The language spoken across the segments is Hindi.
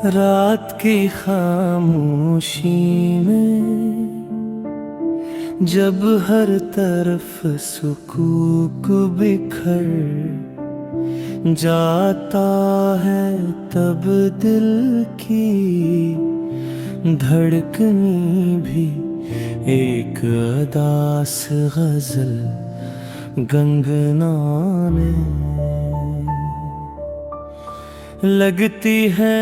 रात की खामोशी में जब हर तरफ सुकूक बिखर जाता है, तब दिल की धड़कनी भी एक अदास गजल गनगनाने लगती है।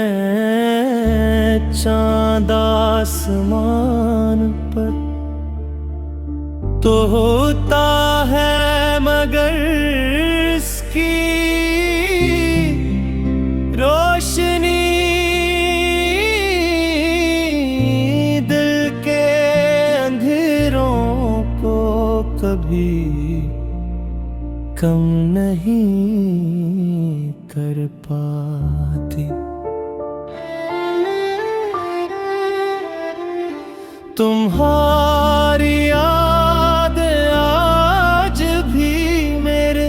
चांद आसमान पर तो होता है, मगर इसकी रोशनी दिल के अंधेरों को कभी कम नहीं कर पाती। तुम्हारी याद आज भी मेरे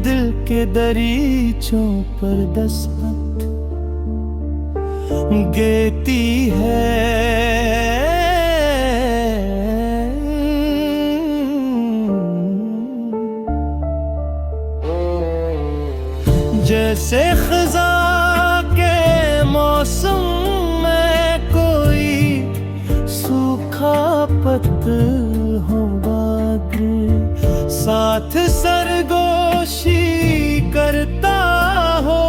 दिल के दरीचों पर दस्तक देती है। जैसे खज़ा के मौसम में कोई सूखा पत्थर हो, बादल साथ सरगोशी करता हो।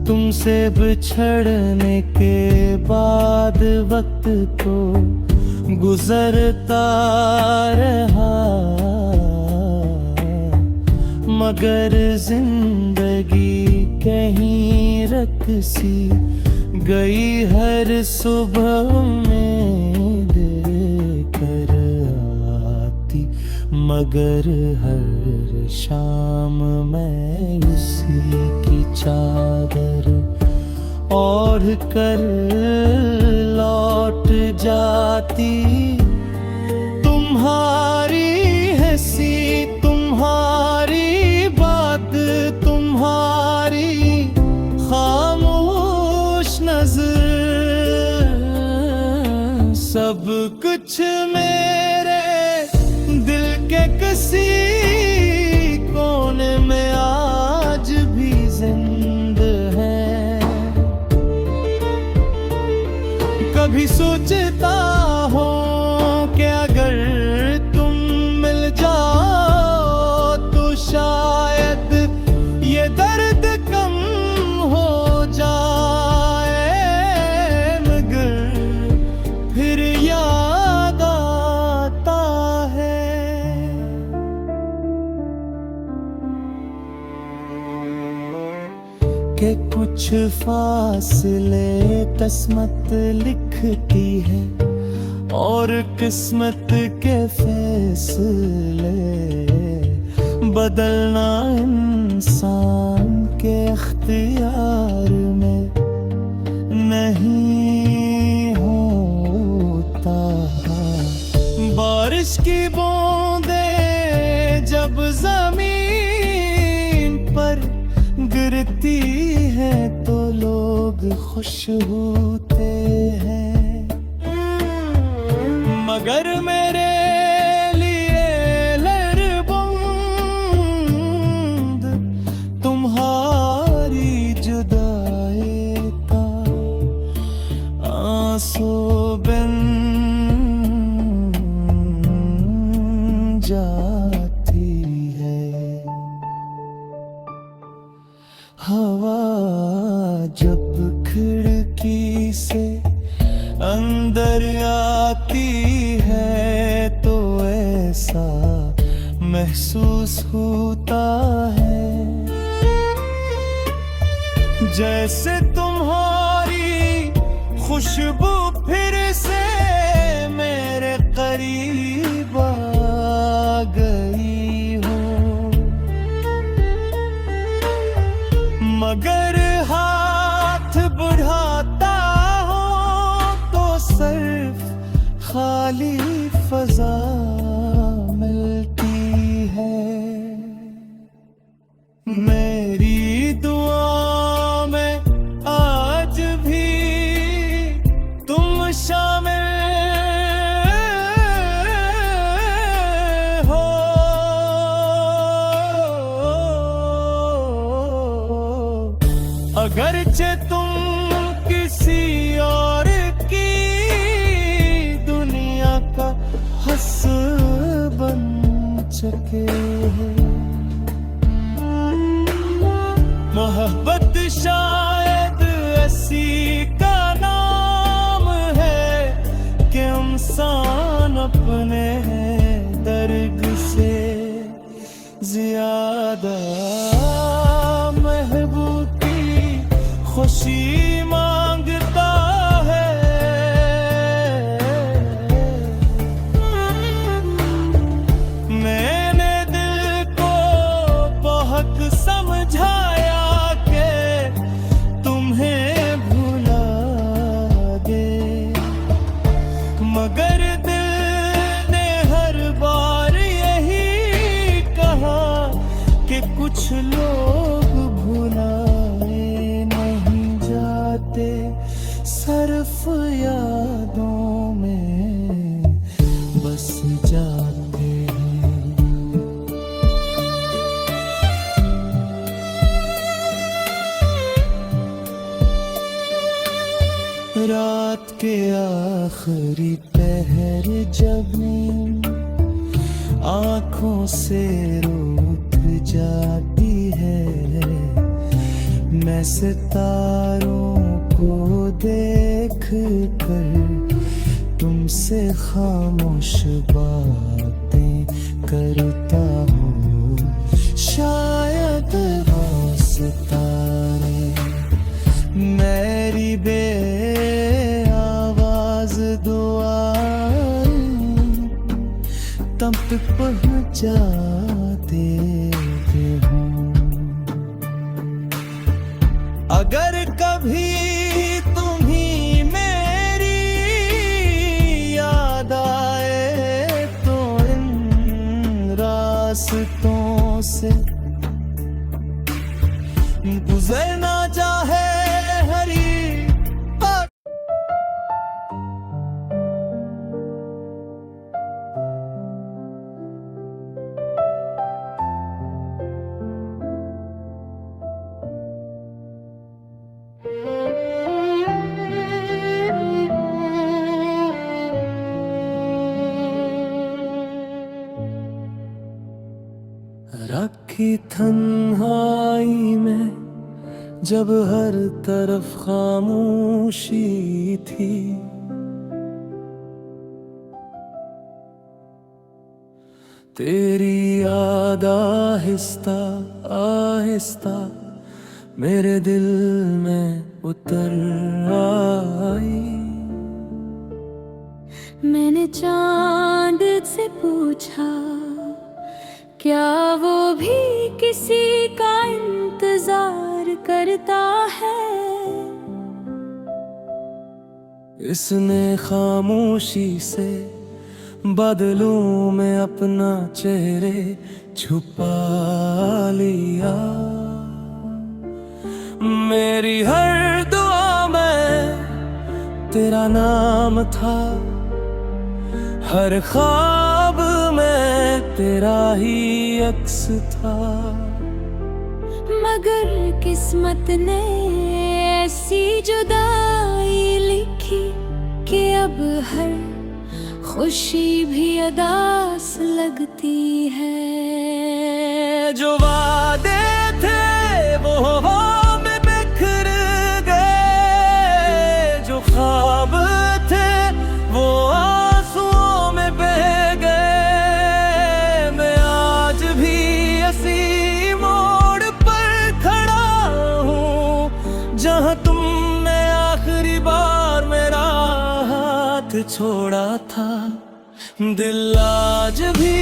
तुमसे बिछड़ने के बाद वक्त तो गुजरता रहा, मगर जिंदगी कहीं रकसी गई हर सुबह में लेकर आती, मगर हर शाम मैं उसी की चादर ओढ़ कर लौट जाती। तुम्हारी हंसी, तुम्हारी बात, तुम्हारी खामोश नजर, सब कुछ मेरे दिल के किसी कोने में आज भी जिंदा है। कभी सोचता हूँ कि अगर तुम मिल जाओ तो शायद ये दर्द कम हो जाए, मगर फिर याद आता है कि कुछ फासले किस्मत लिखती है और किस्मत के फैसले बदलना इंसान के इख्तियार में नहीं होता। बारिश की बूंदें जब जमीन पर गिरती है तो लोग खुश होते हैं, मगर मेरे लिए लरबूंद तुम्हारी जुदाई का आंसू बन जाती है। हवा जब खिड़की से अंदर आती है तो ऐसा महसूस होता है जैसे तुम्हारी खुशबू फिर से मेरे करीब आ गई हो, मगर हाथ बढ़ाता हो तो सिर्फ खाली फजा में सके। मोहब्बत शायद ऐसी का नाम है कि इंसान अपने दर्द से ज्यादा महबूब की खुशी मांगता है। मैंने दिल को बहुत समझाया कि तुम्हें भुला दे, मगर दिल ने हर बार यही कहा कि कुछ लोग भुलाए नहीं जाते, सिर्फ यादों में बस जाते हैं। रात के आखिरी पहर जब नींद आँखों से रुक जाती है, मैं सितारों को देख कर तुमसे खामोश बातें करता हूँ। शायद वो सितारे मेरी बे आवाज दुआएं तब तक पहुँचा देते हूँ। अगर कभी तुम्ही मेरी याद आए तो इन रास्तों से गुजरना चाहे हरी रखी तन्हाई में जब हर तरफ खामोशी थी, तेरी याद आहिस्ता आहिस्ता मेरे दिल में उतर आई। मैंने चांद से पूछा क्या वो भी किसी का इंतजार करता है। इसने खामोशी से बादलों में अपना चेहरे छुपा लिया। मेरी हर दुआ में तेरा नाम था, हर ख्वाब में तेरा ही अक्स था, मगर किस्मत ने ऐसी जुदाई लिखी कि अब हर खुशी भी अदास लगती है। जो वादे थे वो हवा में बिखर गए, जो ख्वाब थे वो आंसुओं में बह गए। मैं आज भी इसी मोड़ पर खड़ा हूँ जहाँ तुमने आखिरी बार मेरा हाथ छोड़ा था। दिल आज भी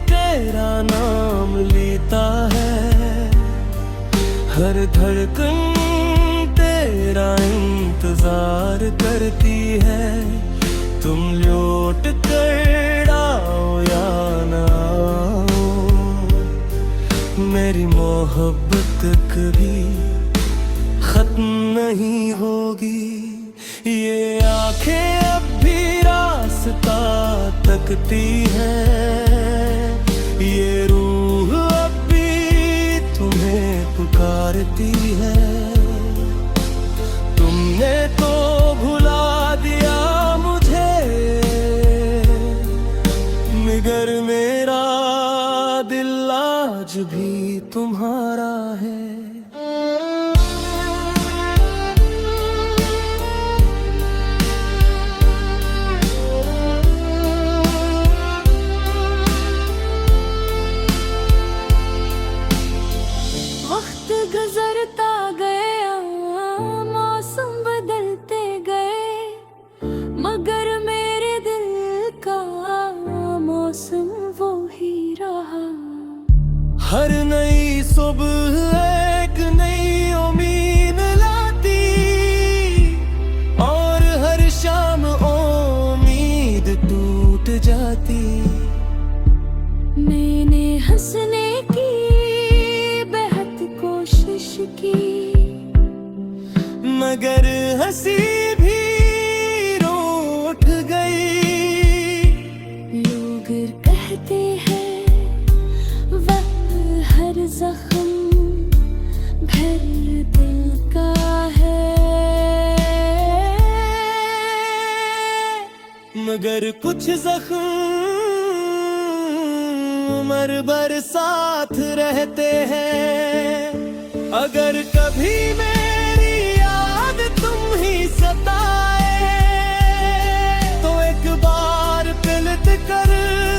तेरा नाम लेता है, हर धड़कन तेरा इंतजार करती है। तुम लौट कर आओ या ना आओ, मेरी मोहब्बत कभी खत्म नहीं होगी। ये आंखें अब भी रास्ता तकती है, ये रूह अब भी तुम्हें पुकारती है। तुमने तो भुला दिया मुझे, मगर मेरा सी भी उठ गई। लोग कहते हैं वक्त हर जख्म भर दिल का है, मगर कुछ जख्म उम्र भर साथ रहते हैं। अगर कभी मेरी याद तुम ही सताए तो एक बार पिलट कर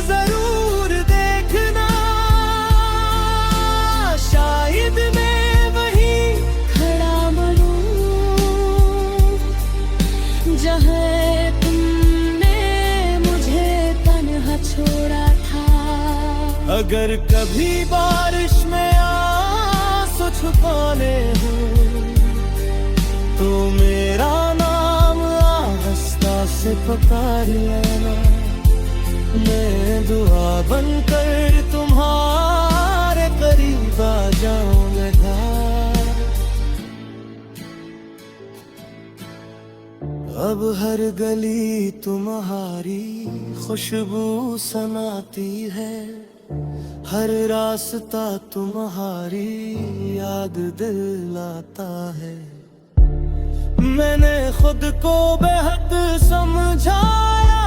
जरूर देखना, शायद मैं वहीं खड़ा मरूं जहाँ तुमने मुझे तन्हा छोड़ा था। अगर कभी बारिश में आंसू छुपाने हो तो मेरा नाम आहिस्ता से पुकार लेना। मैं दुआ बनकर तुम्हारे करीब आ जाऊंगा। अब हर गली तुम्हारी खुशबू सनाती है, हर रास्ता तुम्हारी याद दिलाता है। मैंने खुद को बेहद समझाया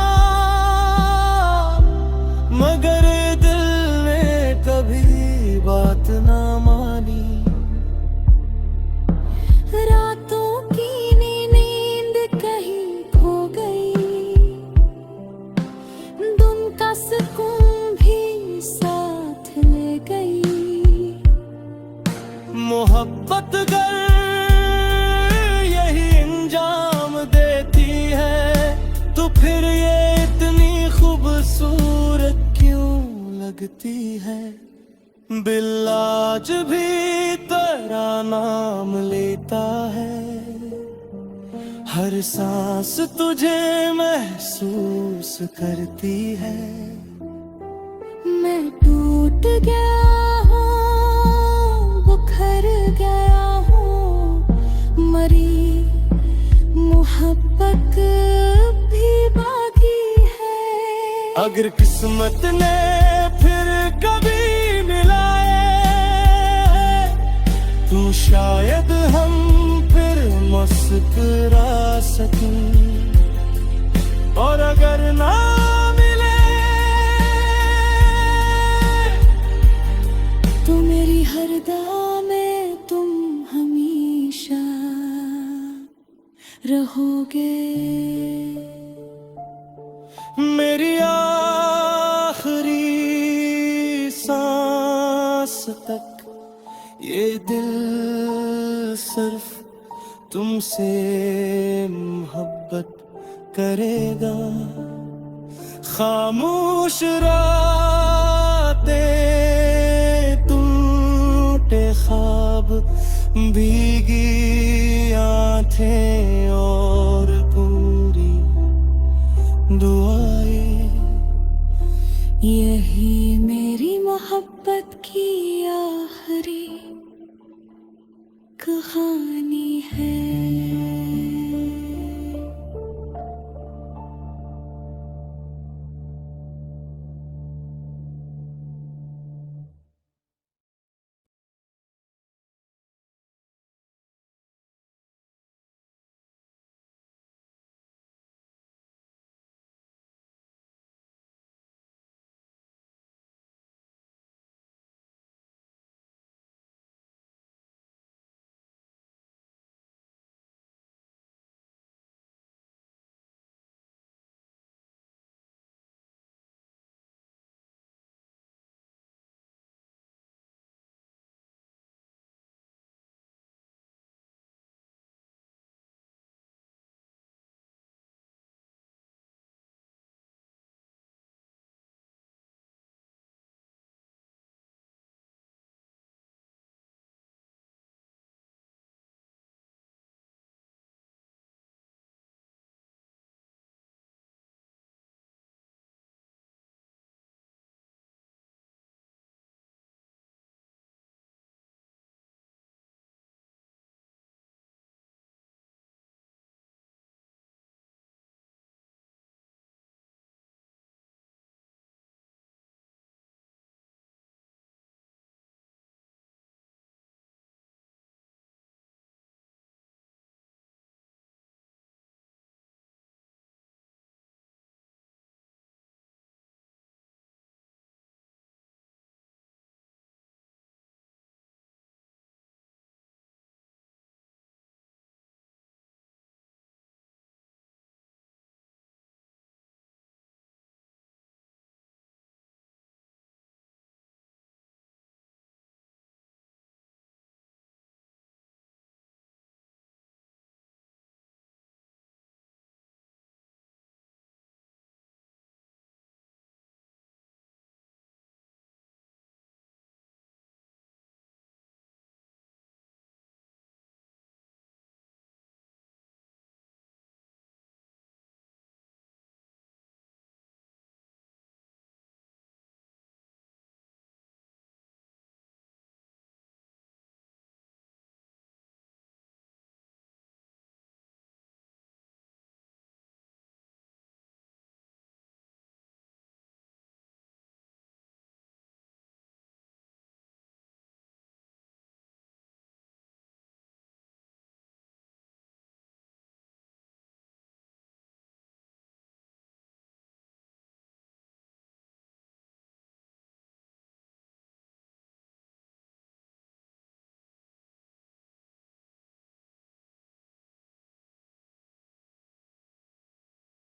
मगर दिल ने कभी बात ना मानी। रातों की नींद कहीं खो गई, दिन का सुकून भी साथ ले गई। मोहब्बत गर यही अंजाम देती है तो फिर ये इतनी खूबसूरत क्यों लगती है। दिल आज भी तेरा नाम लेता है, हर सांस तुझे महसूस करती है। मैं टूट गया हूँ, बुखर गया हूँ, मरी मोहब्बत भी बाकी है। अगर किस्मत ने फिर कभी मिलाए तो शायद हम फिर मुस्कुरा सकें, और अगर ना मिले तो मेरी हर दुआ में तुम हमेशा रहोगे। मेरी आखिरी सांस तक ये दिल सिर्फ तुमसे मोहब्बत करेगा। खामोश रातें, टूटे ख्वाब, भीगी आंखें और